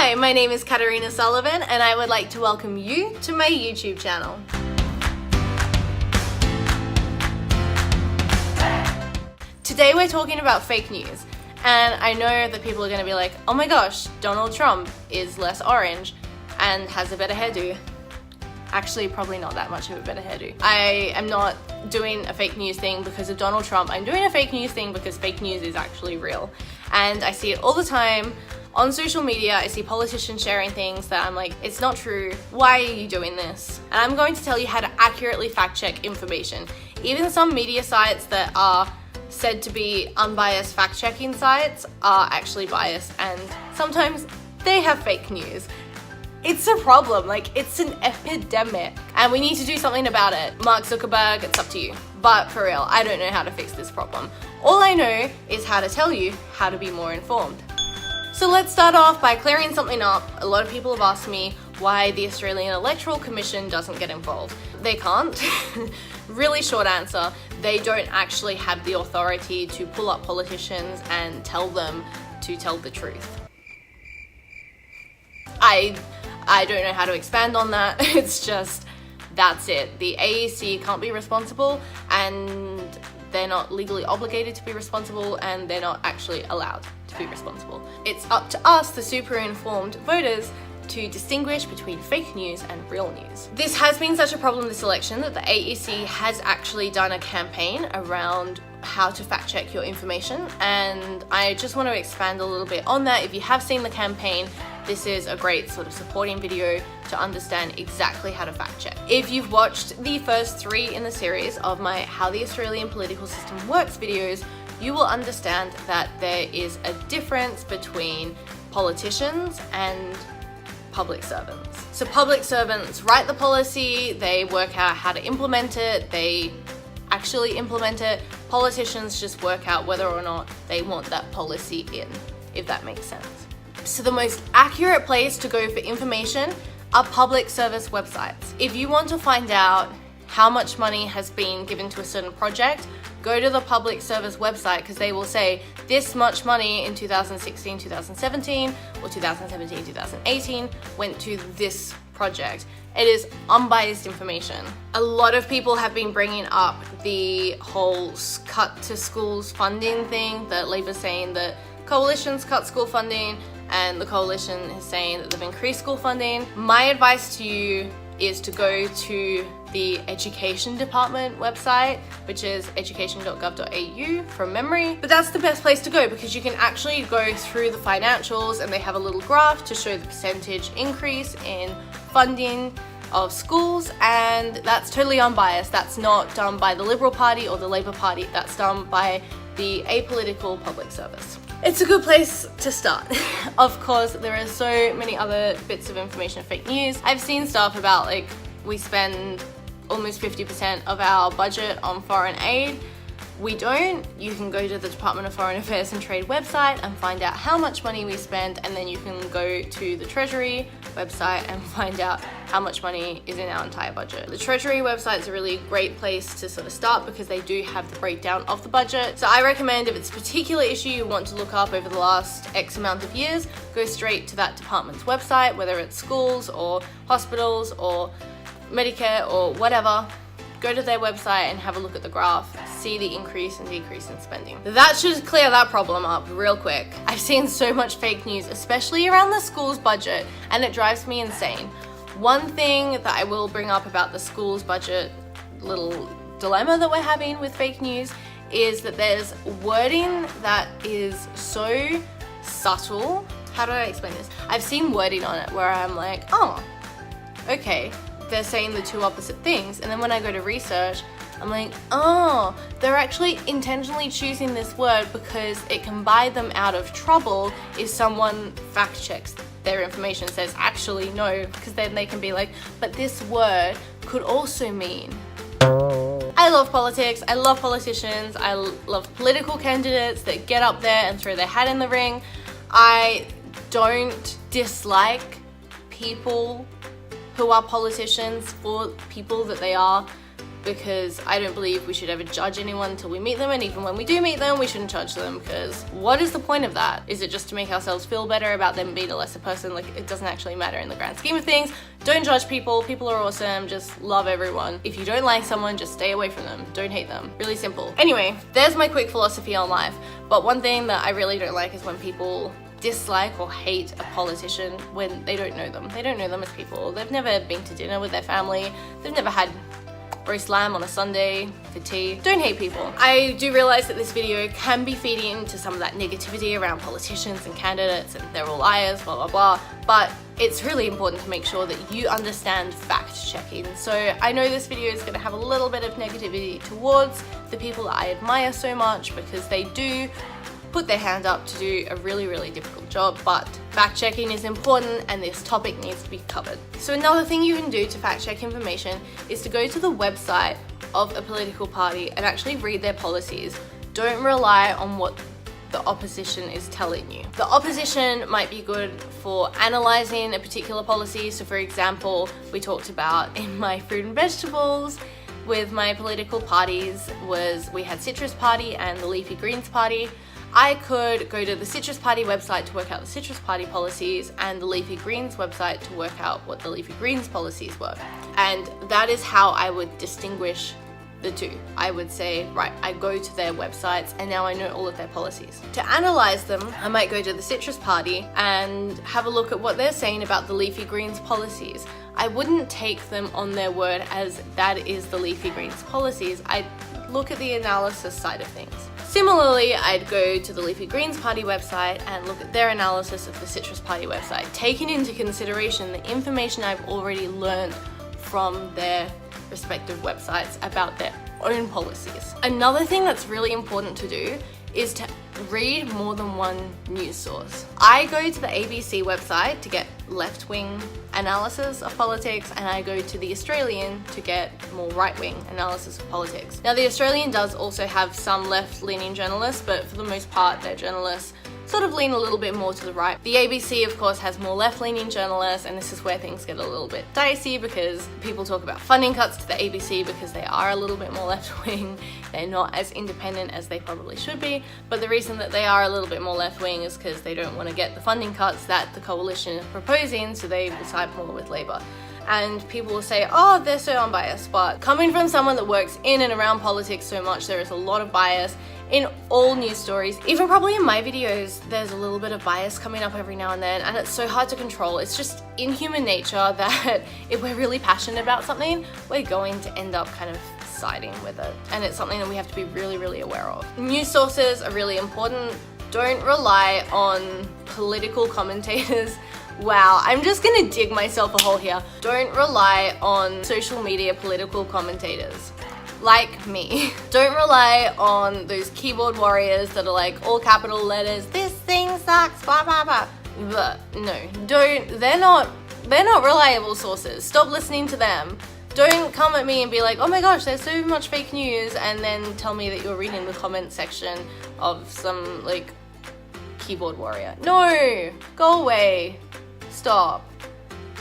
Hi, my name is Katarina Sullivan and I would like to welcome you to my YouTube channel. Today we're talking about fake news, and I know that people are going to be like, oh my gosh, Donald Trump is less orange and has a better hairdo. Actually, probably not that much of a better hairdo. I am not doing a fake news thing because of Donald Trump. I'm doing a fake news thing because fake news is actually real. And I see it all the time on social media. I see politicians sharing things that I'm like, it's not true. Why are you doing this? And I'm going to tell you how to accurately fact check information. Even some media sites that are said to be unbiased fact checking sites are actually biased, and sometimes they have fake news. It's a problem, like it's an epidemic, and we need to do something about it. Mark Zuckerberg, it's up to you. But for real, I don't know how to fix this problem. All I know is how to tell you how to be more informed. So let's start off by clearing something up. A lot of people have asked me why the Australian Electoral Commission doesn't get involved. They can't. Really short answer, they don't actually have the authority to pull up politicians and tell them to tell the truth. I don't know how to expand on that. It's just, that's it. The AEC can't be responsible, and they're not legally obligated to be responsible, and they're not actually allowed to be responsible. It's up to us, the super informed voters, to distinguish between fake news and real news. This has been such a problem this election that the AEC has actually done a campaign around how to fact check your information, and I just want to expand a little bit on that. If you have seen the campaign, this is a great sort of supporting video to understand exactly how to fact check. If you've watched the first 3 in the series of my How the Australian Political System Works videos, you will understand that there is a difference between politicians and public servants. So public servants write the policy, they work out how to implement it, they actually implement it. Politicians just work out whether or not they want that policy in, if that makes sense. So the most accurate place to go for information are public service websites. If you want to find out how much money has been given to a certain project, go to the public service website, because they will say this much money in 2016, 2017, or 2017, 2018 went to this project. It is unbiased information. A lot of people have been bringing up the whole cut to schools funding thing, that Labor's saying that coalitions cut school funding and the coalition is saying that they've increased school funding. My advice to you is to go to the Education Department website, which is education.gov.au from memory. But that's the best place to go, because you can actually go through the financials and they have a little graph to show the percentage increase in funding of schools, and that's totally unbiased. That's not done by the Liberal Party or the Labor Party, that's done by the apolitical public service. It's a good place to start. Of course, there are so many other bits of information of fake news. I've seen stuff about like we spend almost 50% of our budget on foreign aid. We don't. You can go to the Department of Foreign Affairs and Trade website and find out how much money we spend, and then you can go to the Treasury website and find out how much money is in our entire budget. The Treasury website is a really great place to sort of start, because they do have the breakdown of the budget. So I recommend, if it's a particular issue you want to look up over the last X amount of years, go straight to that department's website, whether it's schools or hospitals or Medicare or whatever. Go to their website and have a look at the graph, see the increase and decrease in spending. That should clear that problem up real quick. I've seen so much fake news, especially around the school's budget, and it drives me insane. One thing that I will bring up about the school's budget little dilemma that we're having with fake news is that there's wording that is so subtle. How do I explain this? I've seen wording on it where I'm like, oh, okay, they're saying the two opposite things, and then when I go to research, I'm like, oh, they're actually intentionally choosing this word because it can buy them out of trouble if someone fact checks their information, says actually no, because then they can be like, but this word could also mean. I love politics, I love politicians, I love political candidates that get up there and throw their hat in the ring. I don't dislike people who are politicians for people that they are, because I don't believe we should ever judge anyone until we meet them, and even when we do meet them, we shouldn't judge them, because what is the point of that? Is it just to make ourselves feel better about them being a lesser person? Like, it doesn't actually matter in the grand scheme of things. Don't judge people. People are awesome. Just love everyone. If you don't like someone, just stay away from them. Don't hate them. Really simple. Anyway, there's my quick philosophy on life. But one thing that I really don't like is when people dislike or hate a politician when they don't know them. They don't know them as people. They've never been to dinner with their family. They've never had roast lamb on a Sunday for tea. Don't hate people. I do realize that this video can be feeding into some of that negativity around politicians and candidates, and they're all liars, blah, blah, blah. But it's really important to make sure that you understand fact checking. So I know this video is going to have a little bit of negativity towards the people that I admire so much, because they do put their hand up to do a really, really difficult job, but fact checking is important and this topic needs to be covered. So another thing you can do to fact check information is to go to the website of a political party and actually read their policies. Don't rely on what the opposition is telling you. The opposition might be good for analysing a particular policy. So for example, we talked about in my fruit and vegetables with my political parties we had Citrus Party and the Leafy Greens Party. I could go to the Citrus Party website to work out the Citrus Party policies and the Leafy Greens website to work out what the Leafy Greens policies were. And that is how I would distinguish the two. I would say, right, I go to their websites and now I know all of their policies. To analyze them, I might go to the Citrus Party and have a look at what they're saying about the Leafy Greens policies. I wouldn't take them on their word as that is the Leafy Greens policies. I'd look at the analysis side of things. Similarly, I'd go to the Leafy Greens Party website and look at their analysis of the Citrus Party website, taking into consideration the information I've already learned from their respective websites about their own policies. Another thing that's really important to do is to read more than one news source. I go to the ABC website to get left-wing analysis of politics, and I go to the Australian to get more right-wing analysis of politics. Now, the Australian does also have some left-leaning journalists, but for the most part, their journalists sort of lean a little bit more to the right. The ABC, of course, has more left-leaning journalists, and this is where things get a little bit dicey because people talk about funding cuts to the ABC because they are a little bit more left-wing. They're not as independent as they probably should be, but the reason that they are a little bit more left-wing is because they don't want to get the funding cuts that the coalition is proposing, so they will side more with Labour. And people will say, oh, they're so unbiased, but coming from someone that works in and around politics so much, there is a lot of bias in all news stories. Even probably in my videos, there's a little bit of bias coming up every now and then, and it's so hard to control. It's just in human nature that if we're really passionate about something, we're going to end up kind of siding with it. And it's something that we have to be really, really aware of. News sources are really important. Don't rely on political commentators. Wow, I'm just gonna dig myself a hole here. Don't rely on social media political commentators like me. Don't rely on those keyboard warriors that are like all capital letters, this thing sucks, blah, blah, blah. But no, they're not reliable sources. Stop listening to them. Don't come at me and be like, oh my gosh, there's so much fake news, and then tell me that you're reading the comment section of some like keyboard warrior. No, go away. Stop.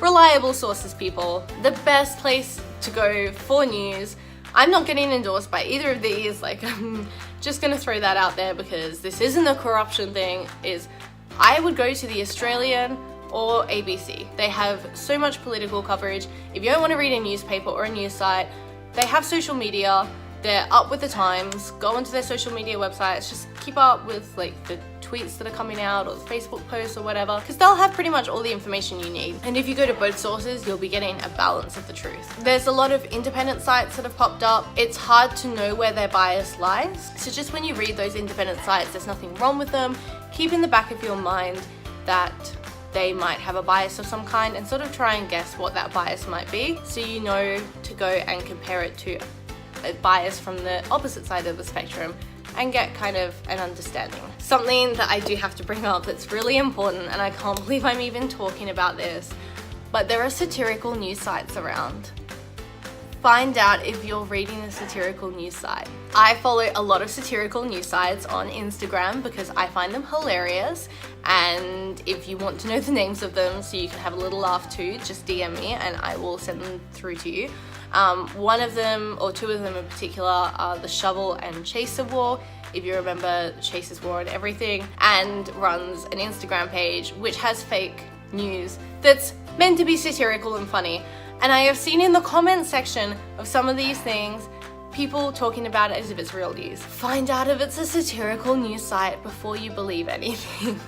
Reliable sources, people. The best place to go for news. I'm not getting endorsed by either of these, like I'm just gonna throw that out there because this isn't a corruption thing, is I would go to the Australian or ABC. They have so much political coverage. If you don't want to read a newspaper or a news site, they have social media. They're up with the times. Go onto their social media websites. Just keep up with like the tweets that are coming out or the Facebook posts or whatever, because they'll have pretty much all the information you need. And if you go to both sources, you'll be getting a balance of the truth. There's a lot of independent sites that have popped up. It's hard to know where their bias lies. So just when you read those independent sites, there's nothing wrong with them. Keep in the back of your mind that they might have a bias of some kind and sort of try and guess what that bias might be, so you know to go and compare it to a bias from the opposite side of the spectrum and get kind of an understanding. Something that I do have to bring up that's really important, and I can't believe I'm even talking about this, but there are satirical news sites around. Find out if you're reading a satirical news site. I follow a lot of satirical news sites on Instagram because I find them hilarious, and if you want to know the names of them so you can have a little laugh too, just DM me and I will send them through to you. One of them, or two of them in particular, are the Shovel and Chaser War, if you remember Chaser's War and everything, and runs an Instagram page which has fake news that's meant to be satirical and funny. And I have seen in the comments section of some of these things people talking about it as if it's real news. Find out if it's a satirical news site before you believe anything.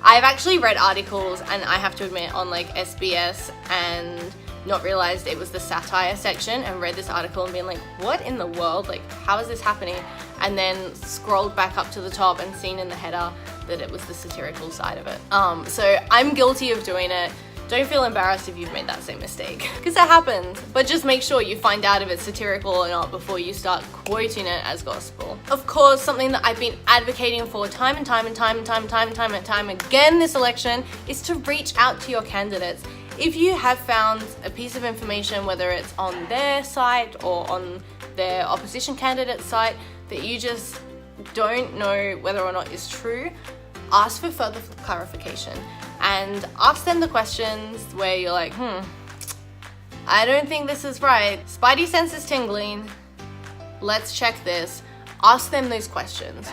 I've actually read articles, and I have to admit, on like SBS, and not realized it was the satire section, and read this article and been like, what in the world? Like, how is this happening? And then scrolled back up to the top and seen in the header that it was the satirical side of it. So I'm guilty of doing it. Don't feel embarrassed if you've made that same mistake, because it happens, but just make sure you find out if it's satirical or not before you start quoting it as gospel. Of course, something that I've been advocating for time and time again this election is to reach out to your candidates. If you have found a piece of information, whether it's on their site or on their opposition candidate's site, that you just don't know whether or not is true, ask for further clarification. And ask them the questions where you're like, I don't think this is right. Spidey sense is tingling. Let's check this. Ask them those questions.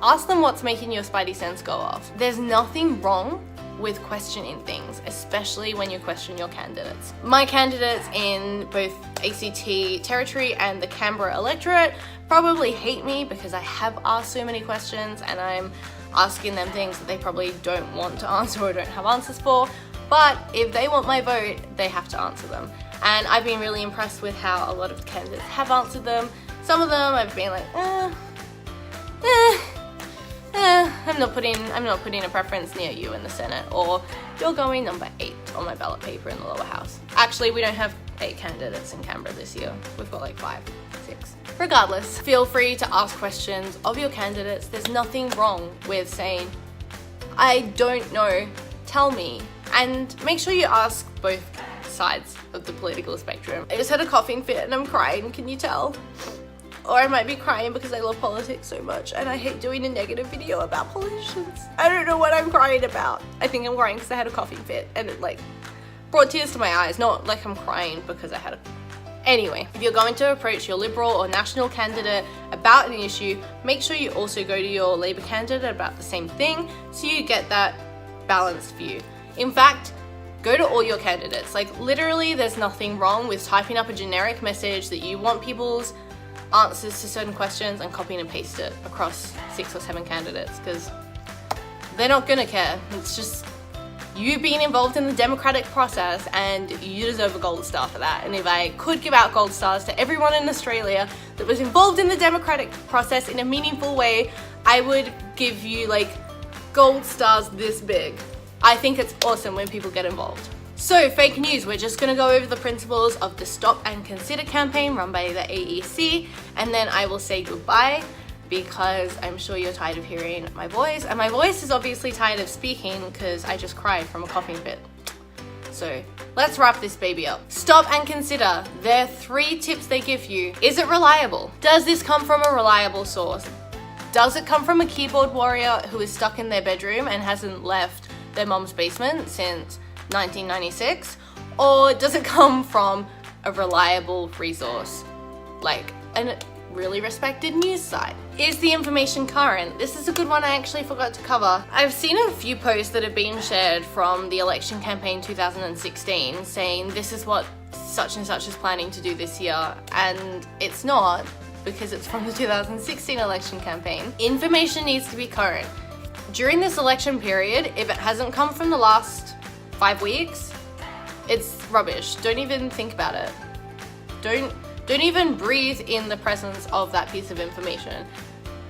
Ask them what's making your Spidey sense go off. There's nothing wrong with questioning things, especially when you question your candidates. My candidates in both ACT territory and the Canberra electorate probably hate me because I have asked so many questions and I'm asking them things that they probably don't want to answer or don't have answers for. But if they want my vote, they have to answer them. And I've been really impressed with how a lot of the candidates have answered them. Some of them I've been like, I'm not putting a preference near you in the Senate, or you're going number 8 on my ballot paper in the lower house. Actually, we don't have 8 candidates in Canberra this year. We've got like 5, 6. Regardless, feel free to ask questions of your candidates. There's nothing wrong with saying, I don't know, tell me. And make sure you ask both sides of the political spectrum. I just had a coughing fit and I'm crying, can you tell? Or I might be crying because I love politics so much and I hate doing a negative video about politicians. I don't know what I'm crying about. I think I'm crying because I had a coughing fit and it like brought tears to my eyes, not like I'm crying because I had a... Anyway, if you're going to approach your Liberal or National candidate about an issue, make sure you also go to your Labor candidate about the same thing so you get that balanced view. In fact, go to all your candidates. Like literally there's nothing wrong with typing up a generic message that you want people's answers to certain questions and copying and paste it across 6 or 7 candidates, because they're not gonna care. It's just you being involved in the democratic process and you deserve a gold star for that. And if I could give out gold stars to everyone in Australia that was involved in the democratic process in a meaningful way, I would give you like gold stars this big. I think it's awesome when people get involved. So fake news, we're just gonna go over the principles of the Stop and Consider campaign run by the AEC, and then I will say goodbye because I'm sure you're tired of hearing my voice, and my voice is obviously tired of speaking because I just cried from a coughing fit. So let's wrap this baby up. Stop and consider. There are 3 tips they give you. Is it reliable? Does this come from a reliable source? Does it come from a keyboard warrior who is stuck in their bedroom and hasn't left their mom's basement since 1996? Or does it come from a reliable resource, like a really respected news site? Is the information current? This is a good one I actually forgot to cover. I've seen a few posts that have been shared from the election campaign 2016 saying this is what such and such is planning to do this year, and it's not, because it's from the 2016 election campaign. Information needs to be current. During this election period, if it hasn't come from the last 5 weeks, it's rubbish. Don't even think about it. Don't even breathe in the presence of that piece of information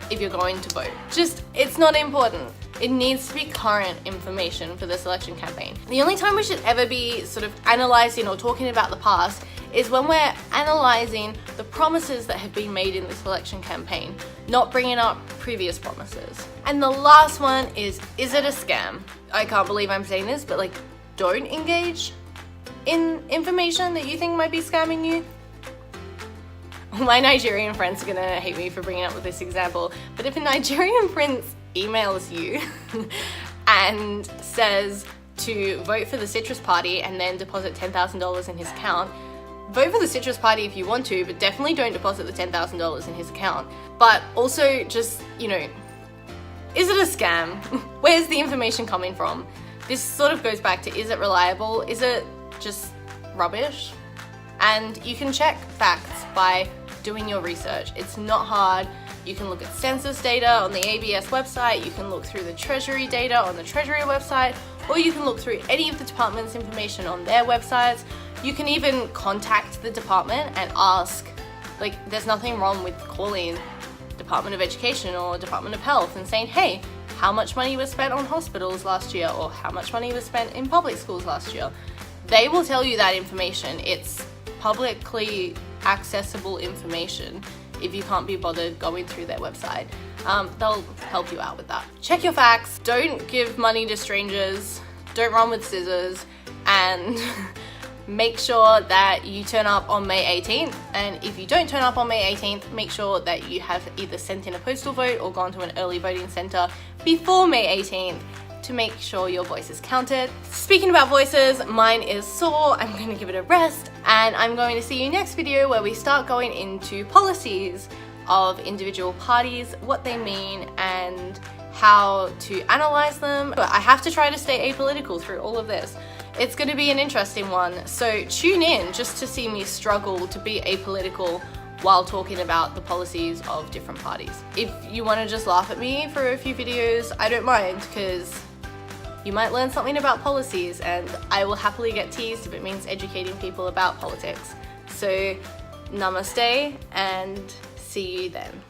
if you're going to vote. Just, it's not important. It needs to be current information for this election campaign. The only time we should ever be sort of analysing or talking about the past is when we're analysing the promises that have been made in this election campaign, not bringing up previous promises. And the last one is it a scam? I can't believe I'm saying this, but like, don't engage in information that you think might be scamming you. My Nigerian friends are gonna hate me for bringing up with this example, but if a Nigerian prince emails you and says to vote for the Citrus Party and then deposit $10,000 in his account, vote for the Citrus Party if you want to, but definitely don't deposit the $10,000 in his account. But also just, you know, is it a scam? Where's the information coming from? This sort of goes back to, is it reliable? Is it just rubbish? And you can check facts by doing your research. It's not hard. You can look at census data on the ABS website, you can look through the Treasury data on the Treasury website, or you can look through any of the department's information on their websites. You can even contact the department and ask. Like, there's nothing wrong with calling Department of Education or Department of Health and saying, hey, how much money was spent on hospitals last year, or how much money was spent in public schools last year? They will tell you that information. It's publicly accessible information. If you can't be bothered going through their website, they'll help you out with that. Check your facts, don't give money to strangers, don't run with scissors, and make sure that you turn up on May 18th. And if you don't turn up on May 18th, make sure that you have either sent in a postal vote or gone to an early voting centre before May 18th to make sure your voice is counted. Speaking about voices, mine is sore. I'm going to give it a rest, and I'm going to see you next video where we start going into policies of individual parties, what they mean, and how to analyze them. But I have to try to stay apolitical through all of this. It's going to be an interesting one, so tune in just to see me struggle to be apolitical while talking about the policies of different parties. If you want to just laugh at me for a few videos, I don't mind, because you might learn something about policies, and I will happily get teased if it means educating people about politics. So namaste, and see you then.